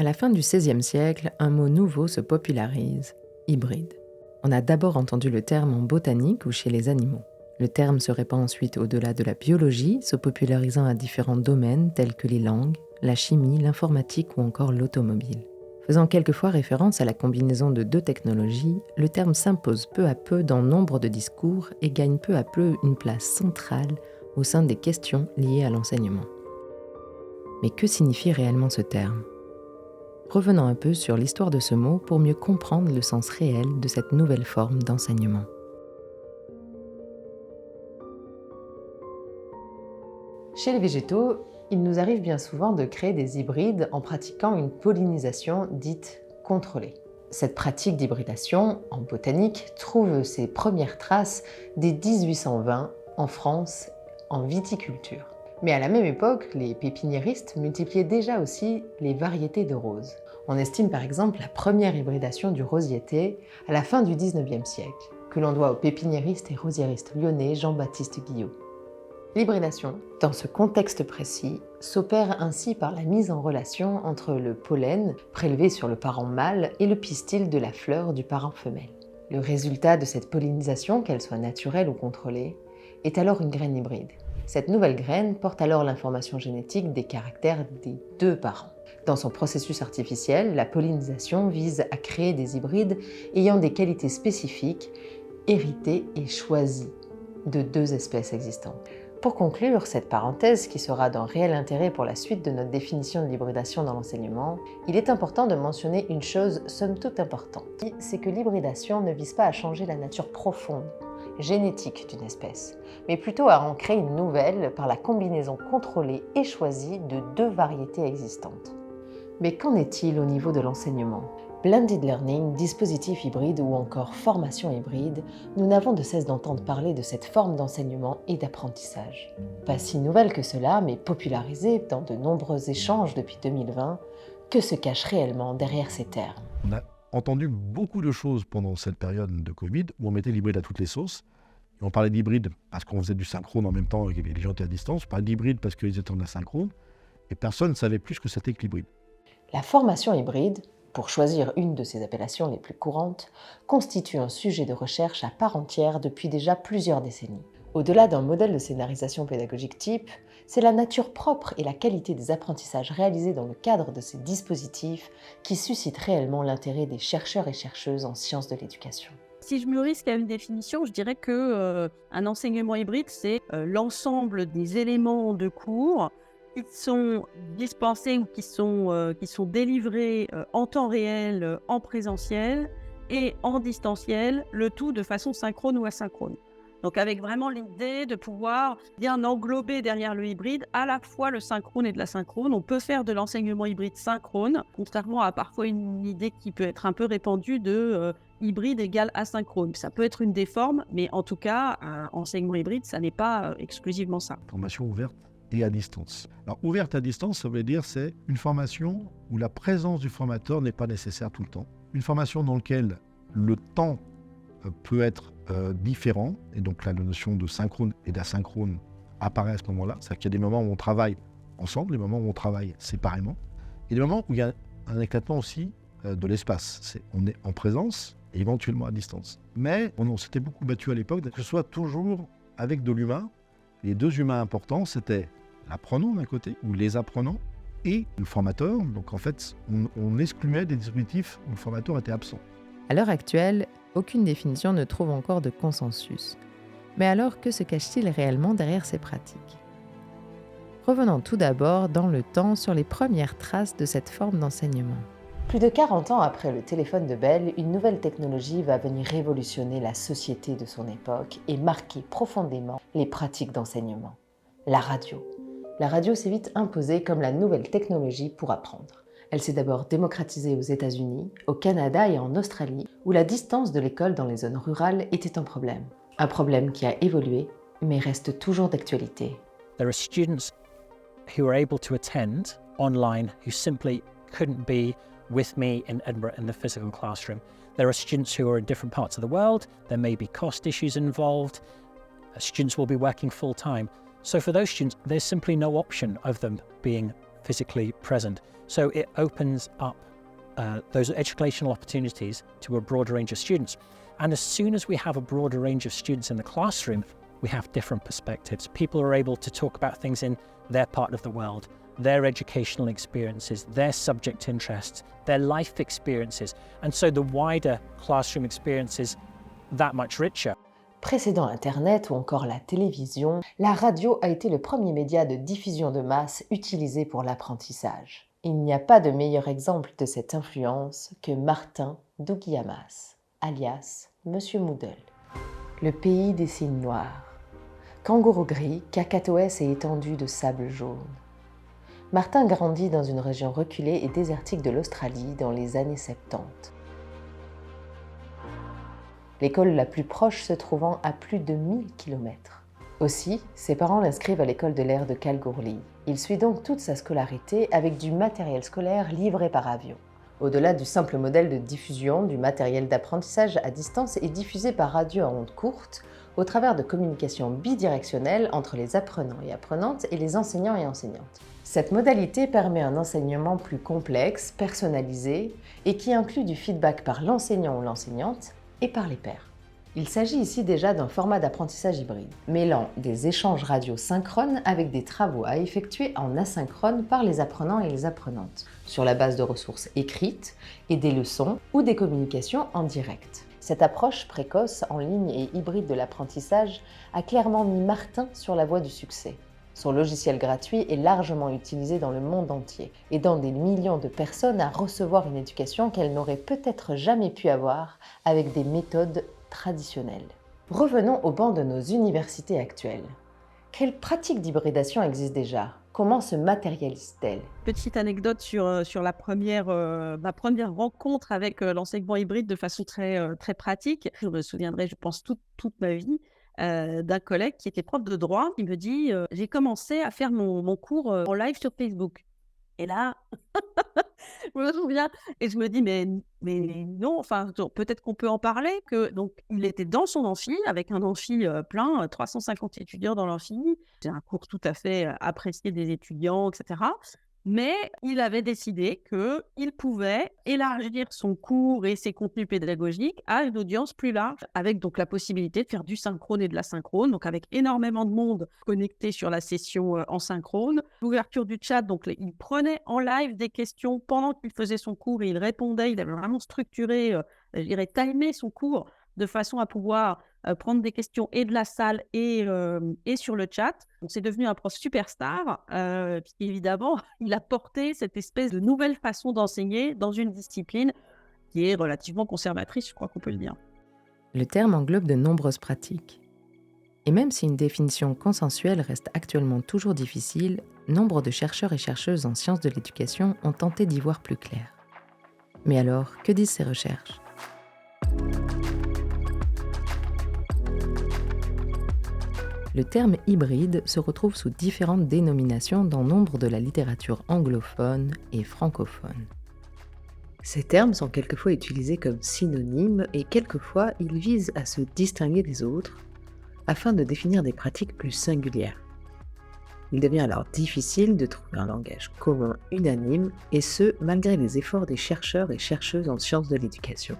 À la fin du XVIe siècle, un mot nouveau se popularise, hybride. On a d'abord entendu le terme en botanique ou chez les animaux. Le terme se répand ensuite au-delà de la biologie, se popularisant à différents domaines tels que les langues, la chimie, l'informatique ou encore l'automobile. Faisant quelquefois référence à la combinaison de deux technologies, le terme s'impose peu à peu dans nombre de discours et gagne peu à peu une place centrale au sein des questions liées à l'enseignement. Mais que signifie réellement ce terme ? Revenons un peu sur l'histoire de ce mot pour mieux comprendre le sens réel de cette nouvelle forme d'enseignement. Chez les végétaux, il nous arrive bien souvent de créer des hybrides en pratiquant une pollinisation dite contrôlée. Cette pratique d'hybridation, en botanique, trouve ses premières traces dès 1820 en France, en viticulture. Mais à la même époque, les pépiniéristes multipliaient déjà aussi les variétés de roses. On estime par exemple la première hybridation du rosier-thé à la fin du XIXe siècle, que l'on doit au pépiniériste et rosiériste lyonnais Jean-Baptiste Guillot. L'hybridation, dans ce contexte précis, s'opère ainsi par la mise en relation entre le pollen prélevé sur le parent mâle et le pistil de la fleur du parent femelle. Le résultat de cette pollinisation, qu'elle soit naturelle ou contrôlée, est alors une graine hybride. Cette nouvelle graine porte alors l'information génétique des caractères des deux parents. Dans son processus artificiel, la pollinisation vise à créer des hybrides ayant des qualités spécifiques, héritées et choisies de deux espèces existantes. Pour conclure cette parenthèse qui sera d'un réel intérêt pour la suite de notre définition de l'hybridation dans l'enseignement, il est important de mentionner une chose somme toute importante, c'est que l'hybridation ne vise pas à changer la nature profonde, génétique d'une espèce, mais plutôt à en créer une nouvelle par la combinaison contrôlée et choisie de deux variétés existantes. Mais qu'en est-il au niveau de l'enseignement ? Blended learning, dispositif hybride ou encore formation hybride, nous n'avons de cesse d'entendre parler de cette forme d'enseignement et d'apprentissage. Pas si nouvelle que cela, mais popularisée dans de nombreux échanges depuis 2020, que se cache réellement derrière ces termes ? On a entendu beaucoup de choses pendant cette période de Covid où on mettait l'hybride à toutes les sauces. Et on parlait d'hybride parce qu'on faisait du synchrone en même temps et que les gens étaient à distance. On parlait d'hybride parce qu'ils étaient en asynchrone. Et personne ne savait plus ce que c'était que l'hybride. La formation hybride, pour choisir une de ses appellations les plus courantes, constitue un sujet de recherche à part entière depuis déjà plusieurs décennies. Au-delà d'un modèle de scénarisation pédagogique type, c'est la nature propre et la qualité des apprentissages réalisés dans le cadre de ces dispositifs qui suscitent réellement l'intérêt des chercheurs et chercheuses en sciences de l'éducation. Si je me risque à une définition, je dirais que un enseignement hybride, c'est l'ensemble des éléments de cours qui sont dispensés ou qui sont délivrés en temps réel, en présentiel et en distanciel, le tout de façon synchrone ou asynchrone. Donc avec vraiment l'idée de pouvoir bien englober derrière le hybride à la fois le synchrone et de l'asynchrone. On peut faire de l'enseignement hybride synchrone, contrairement à parfois une idée qui peut être un peu répandue de hybride égale asynchrone. Ça peut être une des formes, mais en tout cas, enseignement hybride, ça n'est pas exclusivement ça. Formation ouverte et à distance. Alors, ouverte à distance, ça veut dire c'est une formation où la présence du formateur n'est pas nécessaire tout le temps. Une formation dans laquelle le temps peut être différent, et donc là, la notion de synchrone et d'asynchrone apparaît à ce moment-là. C'est-à-dire qu'il y a des moments où on travaille ensemble, des moments où on travaille séparément, et des moments où il y a un éclatement aussi de l'espace. On est en présence et éventuellement à distance. Mais on s'était beaucoup battu à l'époque que ce soit toujours avec de l'humain. Les deux humains importants, c'était l'apprenant d'un côté, ou les apprenants, et le formateur. Donc en fait, on excluait des dispositifs où le formateur était absent. À l'heure actuelle, aucune définition ne trouve encore de consensus. Mais alors, que se cache-t-il réellement derrière ces pratiques ? Revenons tout d'abord dans le temps sur les premières traces de cette forme d'enseignement. Plus de 40 ans après le téléphone de Bell, une nouvelle technologie va venir révolutionner la société de son époque et marquer profondément les pratiques d'enseignement. La radio. La radio s'est vite imposée comme la nouvelle technologie pour apprendre. Elle s'est d'abord démocratisée aux États-Unis, au Canada et en Australie, où la distance de l'école dans les zones rurales était un problème. Un problème qui a évolué, mais reste toujours d'actualité. There are students who are able to attend online who simply couldn't be with me in Edinburgh in the physical classroom. There are students who are in different parts of the world. There may be cost issues involved. Students will be working full time. So for those students, there's simply no option of them being physically present. So it opens up those educational opportunities to a broader range of students. And as soon as we have a broader range of students in the classroom, we have different perspectives. People are able to talk about things in their part of the world, their educational experiences, their subject interests, their life experiences. And so the wider classroom experience is that much richer. Précédant Internet ou encore la télévision, la radio a été le premier média de diffusion de masse utilisé pour l'apprentissage. Il n'y a pas de meilleur exemple de cette influence que Martin Dougiamas, alias Monsieur Moodle. Le pays des cygnes noirs. Kangourous gris, cacatoès et étendues de sable jaune. Martin grandit dans une région reculée et désertique de l'Australie dans les années 70. L'école la plus proche se trouvant à plus de 1000 km. Aussi, ses parents l'inscrivent à l'école de l'air de Kalgoorlie. Il suit donc toute sa scolarité avec du matériel scolaire livré par avion. Au-delà du simple modèle de diffusion, du matériel d'apprentissage à distance est diffusé par radio à ondes courtes, au travers de communications bidirectionnelles entre les apprenants et apprenantes et les enseignants et enseignantes. Cette modalité permet un enseignement plus complexe, personnalisé et qui inclut du feedback par l'enseignant ou l'enseignante et par les pairs. Il s'agit ici déjà d'un format d'apprentissage hybride, mêlant des échanges radio synchrones avec des travaux à effectuer en asynchrone par les apprenants et les apprenantes, sur la base de ressources écrites et des leçons ou des communications en direct. Cette approche précoce, en ligne et hybride de l'apprentissage a clairement mis Martin sur la voie du succès. Son logiciel gratuit est largement utilisé dans le monde entier, aidant des millions de personnes à recevoir une éducation qu'elles n'auraient peut-être jamais pu avoir avec des méthodes traditionnelles. Revenons au banc de nos universités actuelles. Quelles pratiques d'hybridation existent déjà ? Comment se matérialisent-elles ? Petite anecdote sur ma première rencontre avec l'enseignement hybride de façon très pratique. Je me souviendrai, je pense, toute ma vie, d'un collègue qui était prof de droit. Il me dit j'ai commencé à faire mon cours en live sur Facebook. Et là, je me souviens, et je me dis, mais non, enfin, peut-être qu'on peut en parler. Donc, il était dans son amphi, avec un amphi plein, 350 étudiants dans l'amphi. C'est un cours tout à fait apprécié des étudiants, etc. Mais il avait décidé qu'il pouvait élargir son cours et ses contenus pédagogiques à une audience plus large, avec donc la possibilité de faire du synchrone et de l'asynchrone, donc avec énormément de monde connecté sur la session en synchrone. L'ouverture du chat, donc il prenait en live des questions pendant qu'il faisait son cours et il répondait. Il avait vraiment structuré, je dirais, timé son cours de façon à pouvoir prendre des questions et de la salle et sur le chat. Donc, c'est devenu un prof superstar, puisqu'évidemment, il a porté cette espèce de nouvelle façon d'enseigner dans une discipline qui est relativement conservatrice, je crois qu'on peut le dire. Le terme englobe de nombreuses pratiques. Et même si une définition consensuelle reste actuellement toujours difficile, nombre de chercheurs et chercheuses en sciences de l'éducation ont tenté d'y voir plus clair. Mais alors, que disent ces recherches ? Le terme hybride se retrouve sous différentes dénominations dans nombre de la littérature anglophone et francophone. Ces termes sont quelquefois utilisés comme synonymes et quelquefois ils visent à se distinguer des autres afin de définir des pratiques plus singulières. Il devient alors difficile de trouver un langage commun unanime et ce, malgré les efforts des chercheurs et chercheuses en sciences de l'éducation.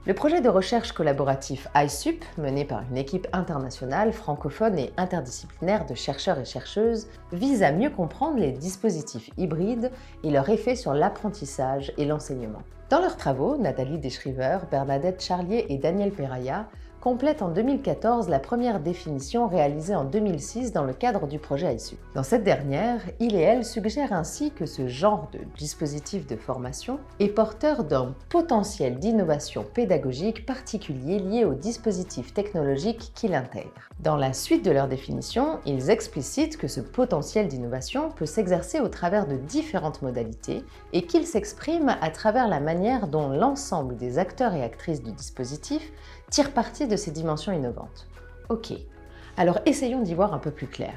Le projet de recherche collaboratif iSup, mené par une équipe internationale, francophone et interdisciplinaire de chercheurs et chercheuses, vise à mieux comprendre les dispositifs hybrides et leur effet sur l'apprentissage et l'enseignement. Dans leurs travaux, Nathalie Deschriver, Bernadette Charlier et Daniel Peraya complètent en 2014 la première définition réalisée en 2006 dans le cadre du projet iSup. Dans cette dernière, il et elle suggèrent ainsi que ce genre de dispositif de formation est porteur d'un potentiel d'innovation pédagogique particulier lié aux dispositifs technologiques qu'il intègre. Dans la suite de leur définition, ils explicitent que ce potentiel d'innovation peut s'exercer au travers de différentes modalités et qu'il s'exprime à travers la manière dont l'ensemble des acteurs et actrices du dispositif tire parti de ces dimensions innovantes. Ok, alors essayons d'y voir un peu plus clair.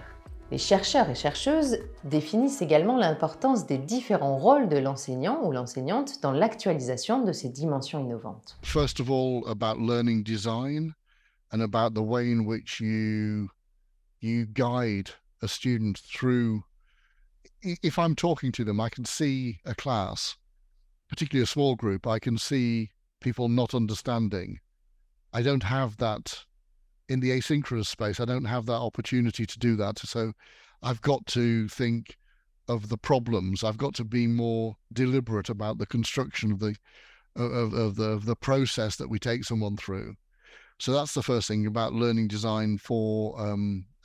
Les chercheurs et chercheuses définissent également l'importance des différents rôles de l'enseignant ou l'enseignante dans l'actualisation de ces dimensions innovantes. First of all, about learning design and about the way in which you guide a student through if I'm talking to them, I can see a class, particularly a small group, I can see people not understanding. I don't have that in the asynchronous space. I don't have that opportunity to do that. So I've got to think of the problems. I've got to be more deliberate about the construction of the process that we take someone through. So that's the first thing about learning design for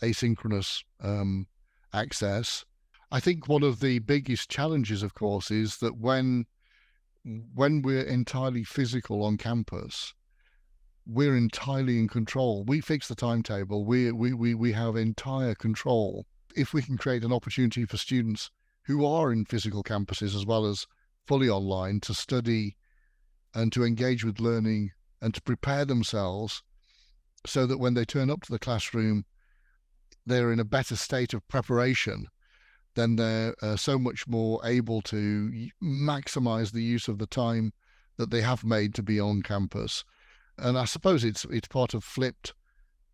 asynchronous access. I think one of the biggest challenges, of course, is that when we're entirely physical on campus, we're entirely in control. We fix the timetable. We have entire control. If we can create an opportunity for students who are in physical campuses as well as fully online to study and to engage with learning and to prepare themselves so that when they turn up to the classroom, they're in a better state of preparation, then they're so much more able to maximize the use of the time that they have made to be on campus. And I suppose it's part of the flipped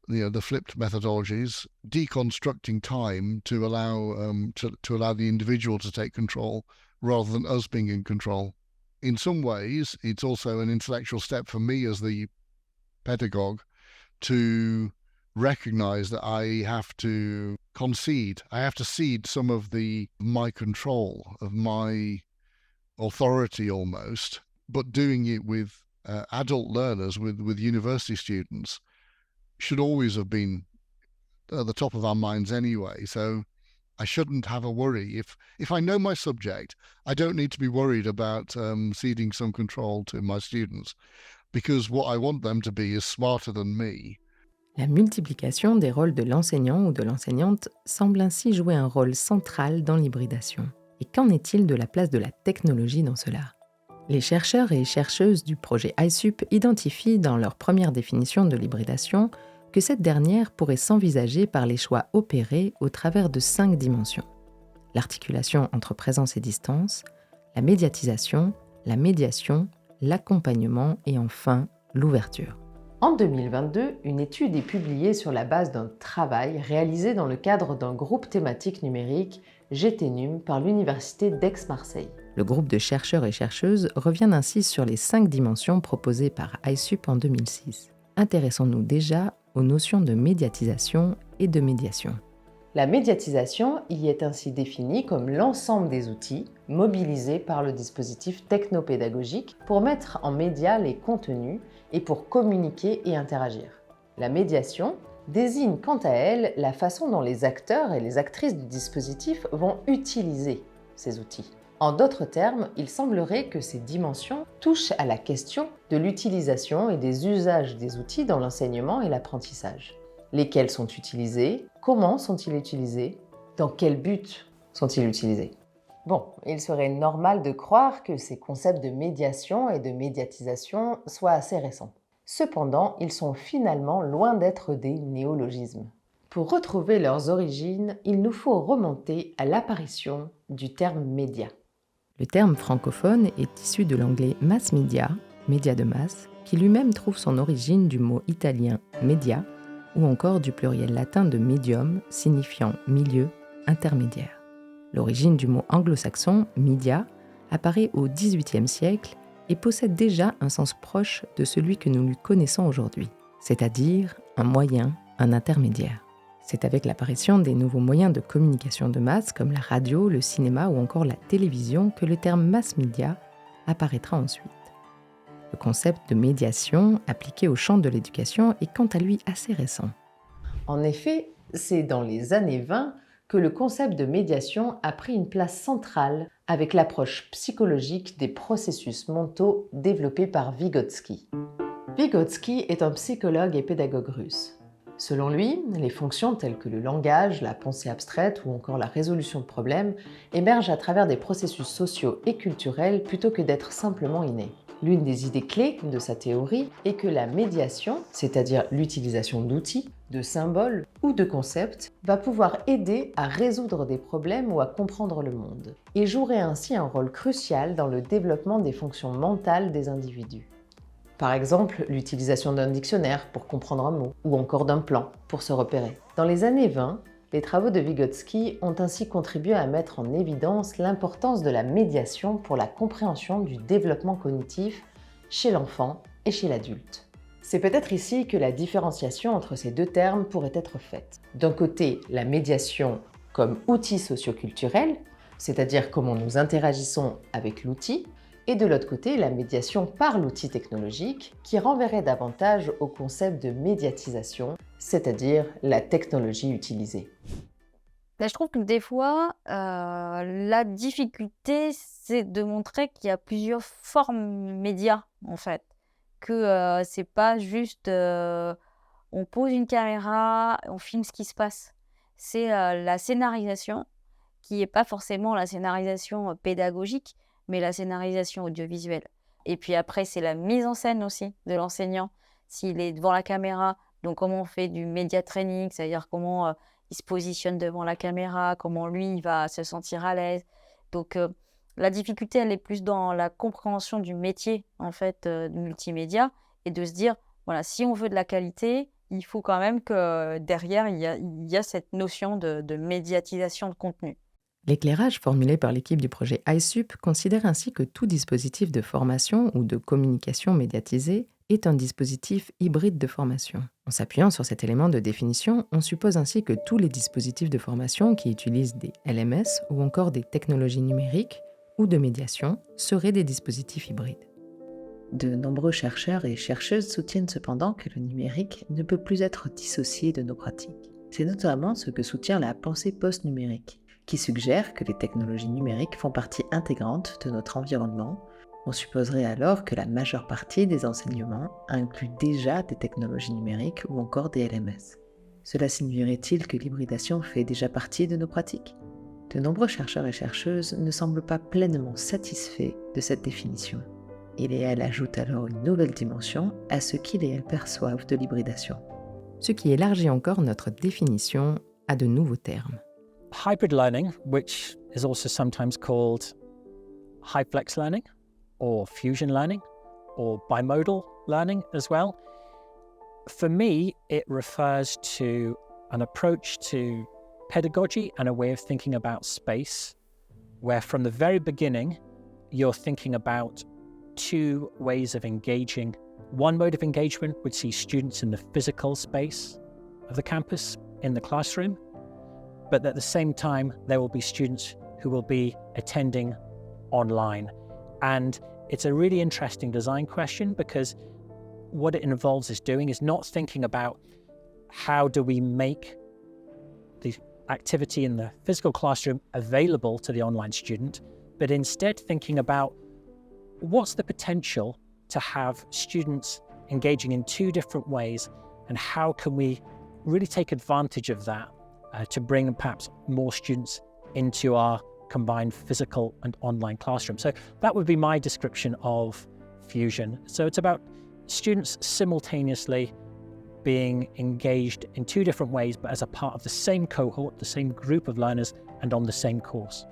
methodologies, deconstructing time to allow to allow the individual to take control rather than us being in control. In some ways, it's also an intellectual step for me as the pedagogue to recognize that I have to concede. I have to cede some of my control, of my authority almost, but doing it with adult learners, with university students, should always have been at the top of our minds anyway. So I shouldn't have a worry. If I know my subject, I don't need to be worried about ceding some control to my students, because what I want them to be is smarter than me. La multiplication des rôles de l'enseignant ou de l'enseignante semble ainsi jouer un rôle central dans l'hybridation. Et qu'en est-il de la place de la technologie dans cela ? Les chercheurs et chercheuses du projet iSup identifient dans leur première définition de l'hybridation que cette dernière pourrait s'envisager par les choix opérés au travers de 5 dimensions. L'articulation entre présence et distance, la médiatisation, la médiation, l'accompagnement et enfin l'ouverture. En 2022, une étude est publiée sur la base d'un travail réalisé dans le cadre d'un groupe thématique numérique GTNUM par l'Université d'Aix-Marseille. Le groupe de chercheurs et chercheuses revient ainsi sur les 5 dimensions proposées par iSup en 2006. Intéressons-nous déjà aux notions de médiatisation et de médiation. La médiatisation y est ainsi définie comme l'ensemble des outils mobilisés par le dispositif technopédagogique pour mettre en média les contenus et pour communiquer et interagir. La médiation désigne quant à elle la façon dont les acteurs et les actrices du dispositif vont utiliser ces outils. En d'autres termes, il semblerait que ces dimensions touchent à la question de l'utilisation et des usages des outils dans l'enseignement et l'apprentissage. Lesquels sont utilisés? Comment sont-ils utilisés? Dans quel but sont-ils utilisés? Bon, il serait normal de croire que ces concepts de médiation et de médiatisation soient assez récents. Cependant, ils sont finalement loin d'être des néologismes. Pour retrouver leurs origines, il nous faut remonter à l'apparition du terme média. Le terme francophone est issu de l'anglais mass media, média de masse, qui lui-même trouve son origine du mot italien media, ou encore du pluriel latin de medium, signifiant milieu, intermédiaire. L'origine du mot anglo-saxon media apparaît au XVIIIe siècle et possède déjà un sens proche de celui que nous lui connaissons aujourd'hui, c'est-à-dire un moyen, un intermédiaire. C'est avec l'apparition des nouveaux moyens de communication de masse comme la radio, le cinéma ou encore la télévision que le terme mass media apparaîtra ensuite. Le concept de médiation appliqué au champ de l'éducation est quant à lui assez récent. En effet, c'est dans les années 20 que le concept de médiation a pris une place centrale avec l'approche psychologique des processus mentaux développée par Vygotsky. Vygotsky est un psychologue et pédagogue russe. Selon lui, les fonctions telles que le langage, la pensée abstraite ou encore la résolution de problèmes émergent à travers des processus sociaux et culturels plutôt que d'être simplement innés. L'une des idées clés de sa théorie est que la médiation, c'est-à-dire l'utilisation d'outils, de symboles ou de concepts, va pouvoir aider à résoudre des problèmes ou à comprendre le monde, et jouerait ainsi un rôle crucial dans le développement des fonctions mentales des individus. Par exemple, l'utilisation d'un dictionnaire pour comprendre un mot, ou encore d'un plan pour se repérer. Dans les années 20, Les travaux de Vygotsky ont ainsi contribué à mettre en évidence l'importance de la médiation pour la compréhension du développement cognitif chez l'enfant et chez l'adulte. C'est peut-être ici que la différenciation entre ces deux termes pourrait être faite. D'un côté, la médiation comme outil socioculturel, c'est-à-dire comment nous interagissons avec l'outil, et de l'autre côté, la médiation par l'outil technologique, qui renverrait davantage au concept de médiatisation, c'est-à-dire la technologie utilisée. Là, je trouve que des fois, la difficulté, c'est de montrer qu'il y a plusieurs formes médias, en fait. Que c'est pas juste on pose une caméra, on filme ce qui se passe. C'est la scénarisation, qui n'est pas forcément la scénarisation pédagogique, mais la scénarisation audiovisuelle. Et puis après, c'est la mise en scène aussi de l'enseignant, s'il est devant la caméra. Donc, comment on fait du média training, c'est-à-dire comment il se positionne devant la caméra, comment lui, il va se sentir à l'aise. Donc, la difficulté, elle est plus dans la compréhension du métier, en fait, de multimédia, et de se dire, voilà, si on veut de la qualité, il faut quand même que derrière, il y a cette notion de médiatisation de contenu. L'éclairage formulé par l'équipe du projet iSup considère ainsi que tout dispositif de formation ou de communication médiatisée est un dispositif hybride de formation. En s'appuyant sur cet élément de définition, on suppose ainsi que tous les dispositifs de formation qui utilisent des LMS ou encore des technologies numériques ou de médiation seraient des dispositifs hybrides. De nombreux chercheurs et chercheuses soutiennent cependant que le numérique ne peut plus être dissocié de nos pratiques. C'est notamment ce que soutient la pensée post-numérique, qui suggère que les technologies numériques font partie intégrante de notre environnement. On supposerait alors que la majeure partie des enseignements inclut déjà des technologies numériques ou encore des LMS. Cela signifierait-il que l'hybridation fait déjà partie de nos pratiques ? De nombreux chercheurs et chercheuses ne semblent pas pleinement satisfaits de cette définition. Il et elle ajoutent alors une nouvelle dimension à ce qu'ils et elles perçoivent de l'hybridation. Ce qui élargit encore notre définition à de nouveaux termes. Hybrid learning, which is also sometimes called high-flex learning or fusion learning or bimodal learning as well. For me, it refers to an approach to pedagogy and a way of thinking about space, where from the very beginning, you're thinking about two ways of engaging. One mode of engagement would see students in the physical space of the campus, in the classroom, but at the same time, there will be students who will be attending online. And it's a really interesting design question, because what it involves is doing is not thinking about how do we make the activity in the physical classroom available to the online student, but instead thinking about what's the potential to have students engaging in two different ways, and how can we really take advantage of that to bring perhaps more students into our combined physical and online classroom. So that would be my description of fusion. So it's about students simultaneously being engaged in two different ways, but as a part of the same cohort, the same group of learners, and on the same course.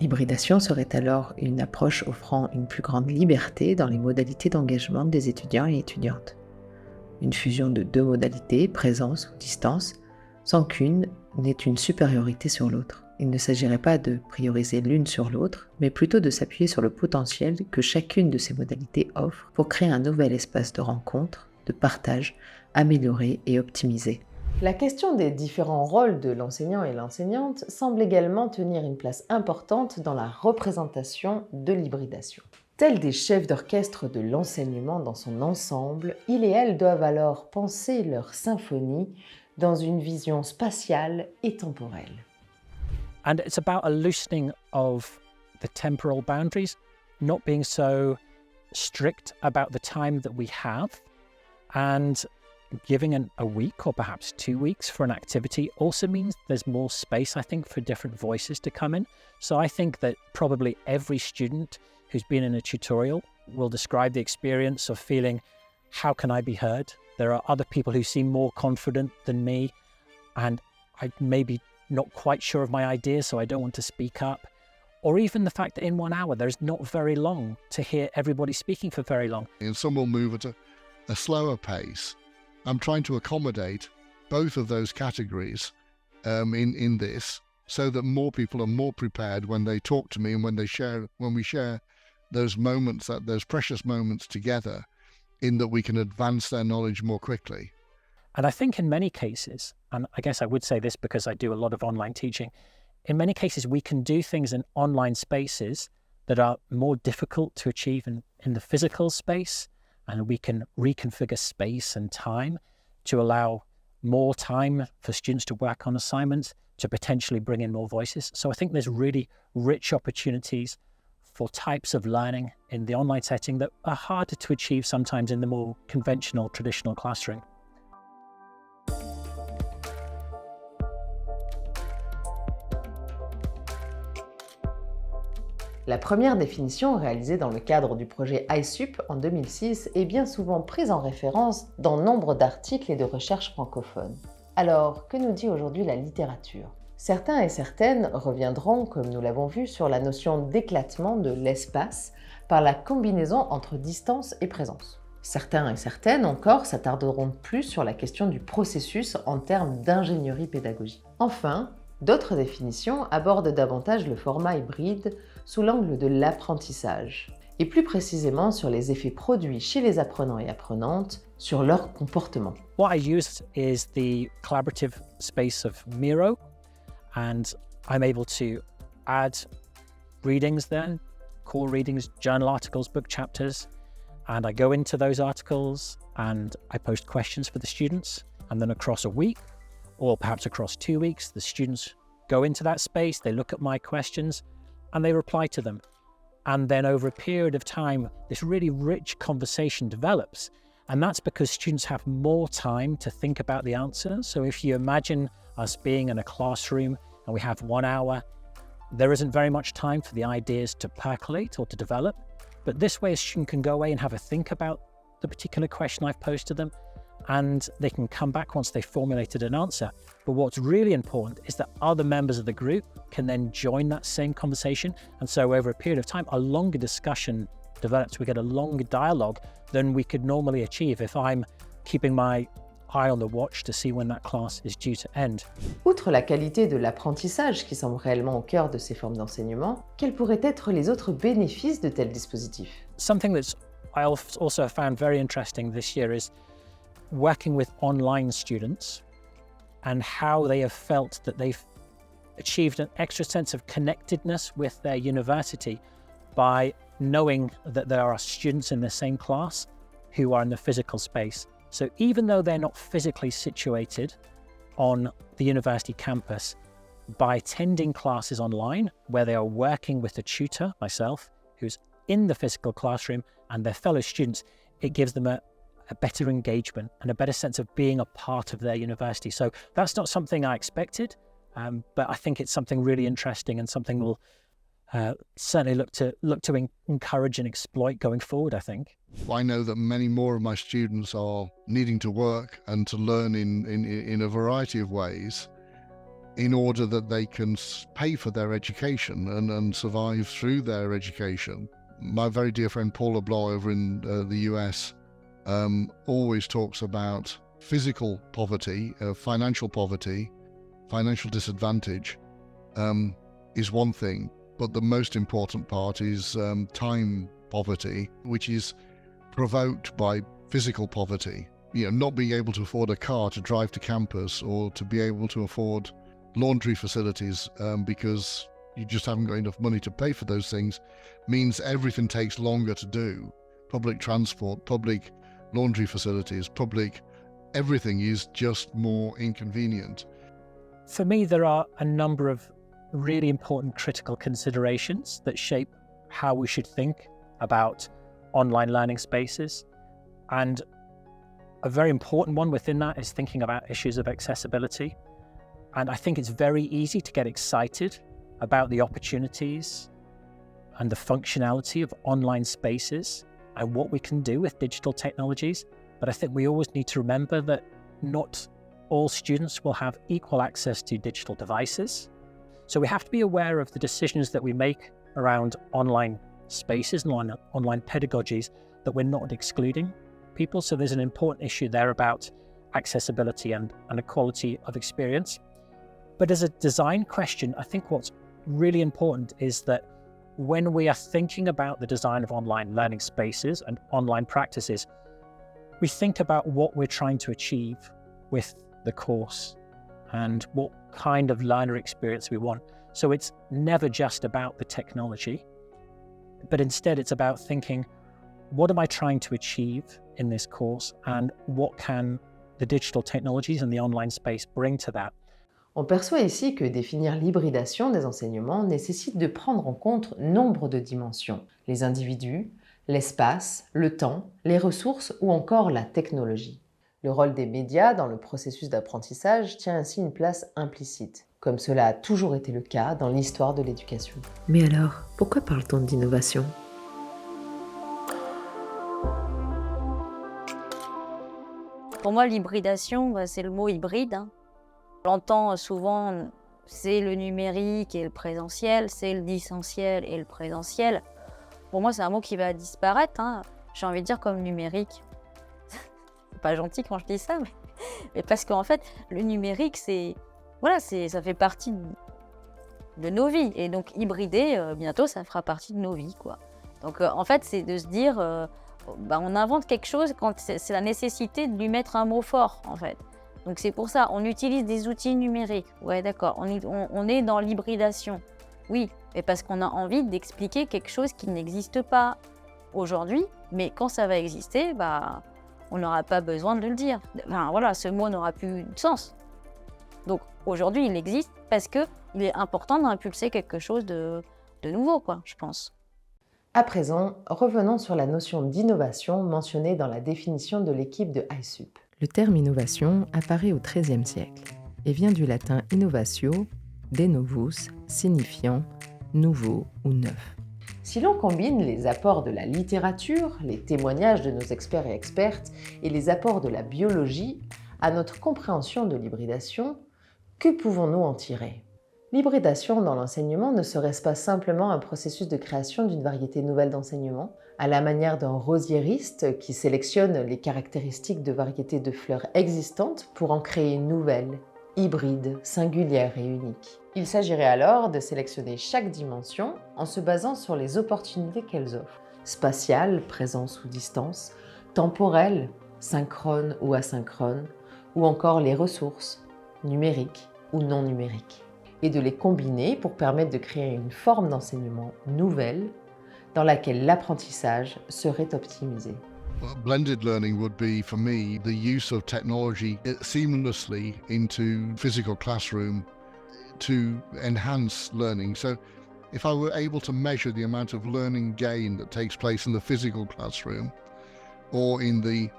L'hybridation serait alors une approche offrant une plus grande liberté dans les modalités d'engagement des étudiants et étudiantes. Une fusion de deux modalités, présence ou distance, sans qu'une n'ait une supériorité sur l'autre. Il ne s'agirait pas de prioriser l'une sur l'autre, mais plutôt de s'appuyer sur le potentiel que chacune de ces modalités offre pour créer un nouvel espace de rencontre, de partage, amélioré et optimisé. La question des différents rôles de l'enseignant et l'enseignante semble également tenir une place importante dans la représentation de l'hybridation. Tels des chefs d'orchestre de l'enseignement dans son ensemble, ils et elles doivent alors penser leur symphonie dans une vision spatiale et temporelle. And it's about a loosening of the temporal boundaries, not being so strict about the time that we have, and giving a week or perhaps 2 weeks for an activity also means there's more space, I think, for different voices to come in. So I think that probably every student who's been in a tutorial will describe the experience of feeling, how can I be heard? There are other people who seem more confident than me, and I maybe not quite sure of my ideas, so I don't want to speak up. Or even the fact that in 1 hour, there's not very long to hear everybody speaking for very long. And some will move at a slower pace. I'm trying to accommodate both of those categories in this, so that more people are more prepared when they talk to me and when we share those moments, those precious moments together, in that we can advance their knowledge more quickly. And I think in many cases, and I guess I would say this because I do a lot of online teaching, in many cases we can do things in online spaces that are more difficult to achieve in the physical space, and we can reconfigure space and time to allow more time for students to work on assignments, to potentially bring in more voices. So I think there's really rich opportunities for types of learning in the online setting that are harder to achieve sometimes in the more conventional, traditional classroom. La première définition réalisée dans le cadre du projet iSup en 2006 est bien souvent prise en référence dans nombre d'articles et de recherches francophones. Alors, que nous dit aujourd'hui la littérature ? Certains et certaines reviendront, comme nous l'avons vu, sur la notion d'éclatement de l'espace par la combinaison entre distance et présence. Certains et certaines encore s'attarderont plus sur la question du processus en termes d'ingénierie pédagogique. Enfin, d'autres définitions abordent davantage le format hybride sous l'angle de l'apprentissage, et plus précisément sur les effets produits chez les apprenants et apprenantes sur leur comportement. What I use is the collaborative space of Miro, and I'm able to add readings then, core readings, journal articles, book chapters, and I go into those articles and I post questions for the students, and then across a week, or perhaps across 2 weeks, the students go into that space, they look at my questions, and they reply to them. And then over a period of time, this really rich conversation develops. And that's because students have more time to think about the answers. So if you imagine us being in a classroom and we have 1 hour, there isn't very much time for the ideas to percolate or to develop. But this way, a student can go away and have a think about the particular question I've posed to them, and they can come back once they've formulated an answer. But what's really important is that other members of the group can then join that same conversation. And so over a period of time, a longer discussion develops. We get a longer dialogue than we could normally achieve if I'm keeping my eye on the watch to see when that class is due to end. Outre la qualité de l'apprentissage qui semble réellement au cœur de ces formes d'enseignement, quels pourraient être les autres bénéfices de tels dispositifs ? Something that's I also found very interesting this year is working with online students and how they have felt that they've achieved an extra sense of connectedness with their university by knowing that there are students in the same class who are in the physical space. So even though they're not physically situated on the university campus, by attending classes online where they are working with a tutor, myself, who's in the physical classroom, and their fellow students, it gives them a better engagement and a better sense of being a part of their university. So that's not something I expected, but I think it's something really interesting and something we'll certainly look to encourage and exploit going forward, I think. I know that many more of my students are needing to work and to learn in a variety of ways in order that they can pay for their education and survive through their education. My very dear friend Paul LeBlanc over in the US always talks about physical poverty, financial disadvantage is one thing, but the most important part is time poverty, which is provoked by physical poverty. You know, not being able to afford a car to drive to campus or to be able to afford laundry facilities because you just haven't got enough money to pay for those things means everything takes longer to do. Public transport, public laundry facilities, everything is just more inconvenient. For me, there are a number of really important critical considerations that shape how we should think about online learning spaces. And a very important one within that is thinking about issues of accessibility. And I think it's very easy to get excited about the opportunities and the functionality of online spaces and what we can do with digital technologies. But I think we always need to remember that not all students will have equal access to digital devices. So we have to be aware of the decisions that we make around online spaces and online pedagogies, that we're not excluding people. So there's an important issue there about accessibility and equality of experience. But as a design question, I think what's really important is that when we are thinking about the design of online learning spaces and online practices, we think about what we're trying to achieve with the course and what kind of learner experience we want. So it's never just about the technology, but instead it's about thinking, what am I trying to achieve in this course and what can the digital technologies and the online space bring to that? On perçoit ici que définir l'hybridation des enseignements nécessite de prendre en compte nombre de dimensions, les individus, l'espace, le temps, les ressources ou encore la technologie. Le rôle des médias dans le processus d'apprentissage tient ainsi une place implicite, comme cela a toujours été le cas dans l'histoire de l'éducation. Mais alors, pourquoi parle-t-on d'innovation ? Pour moi, l'hybridation, c'est le mot hybride, hein. On l'entend souvent, c'est le numérique et le présentiel, c'est le distanciel et le présentiel. Pour moi, c'est un mot qui va disparaître, hein. J'ai envie de dire comme numérique. C'est pas gentil quand je dis ça, mais parce qu'en fait, le numérique, ça fait partie de nos vies. Et donc, hybrider, bientôt, ça fera partie de nos vies, quoi. Donc, en fait, c'est de se dire, on invente quelque chose quand c'est la nécessité de lui mettre un mot fort, en fait. Donc c'est pour ça, on utilise des outils numériques. Ouais, d'accord, on est dans l'hybridation. Oui, mais parce qu'on a envie d'expliquer quelque chose qui n'existe pas aujourd'hui, mais quand ça va exister, on n'aura pas besoin de le dire. Enfin voilà, ce mot n'aura plus de sens. Donc aujourd'hui, il existe parce qu'il est important d'impulser quelque chose de nouveau, quoi, je pense. À présent, revenons sur la notion d'innovation mentionnée dans la définition de l'équipe de HiSUP. Le terme innovation apparaît au XIIIe siècle et vient du latin innovatio, de novus, signifiant nouveau ou neuf. Si l'on combine les apports de la littérature, les témoignages de nos experts et expertes et les apports de la biologie à notre compréhension de l'hybridation, que pouvons-nous en tirer ? L'hybridation dans l'enseignement ne serait-ce pas simplement un processus de création d'une variété nouvelle d'enseignement, à la manière d'un rosiériste qui sélectionne les caractéristiques de variétés de fleurs existantes pour en créer une nouvelle, hybride, singulière et unique. Il s'agirait alors de sélectionner chaque dimension en se basant sur les opportunités qu'elles offrent, spatiale, présence ou distance, temporelle, synchrone ou asynchrone, ou encore les ressources, numériques ou non numériques, et de les combiner pour permettre de créer une forme d'enseignement nouvelle dans laquelle l'apprentissage serait optimisé. Blended learning would be, for me, the use of technology seamlessly into physical classroom to enhance learning. So if I were able to measure the amount of learning gain that takes place in the physical classroom or in the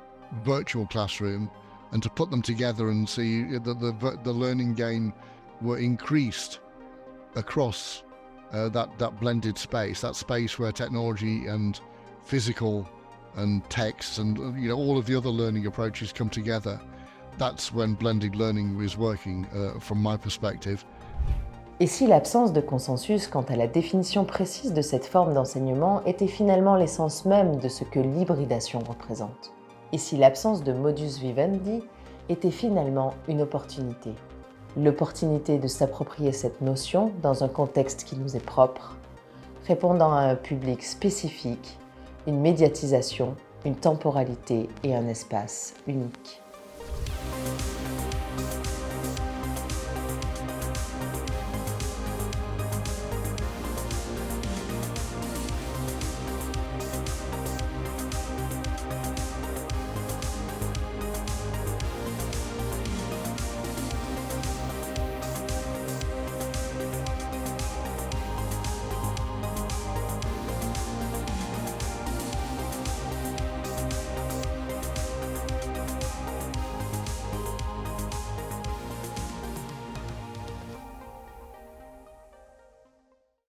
virtual classroom, and to put them together and see that the learning gain were increased across that blended space, that space where technology and physical and text and all of the other learning approaches come together. That's when blended learning is working from my perspective. Et si l'absence de consensus quant à la définition précise de cette forme d'enseignement était finalement l'essence même de ce que l'hybridation représente? Et si l'absence de modus vivendi était finalement une opportunité? L'opportunité de s'approprier cette notion dans un contexte qui nous est propre, répondant à un public spécifique, une médiatisation, une temporalité et un espace unique.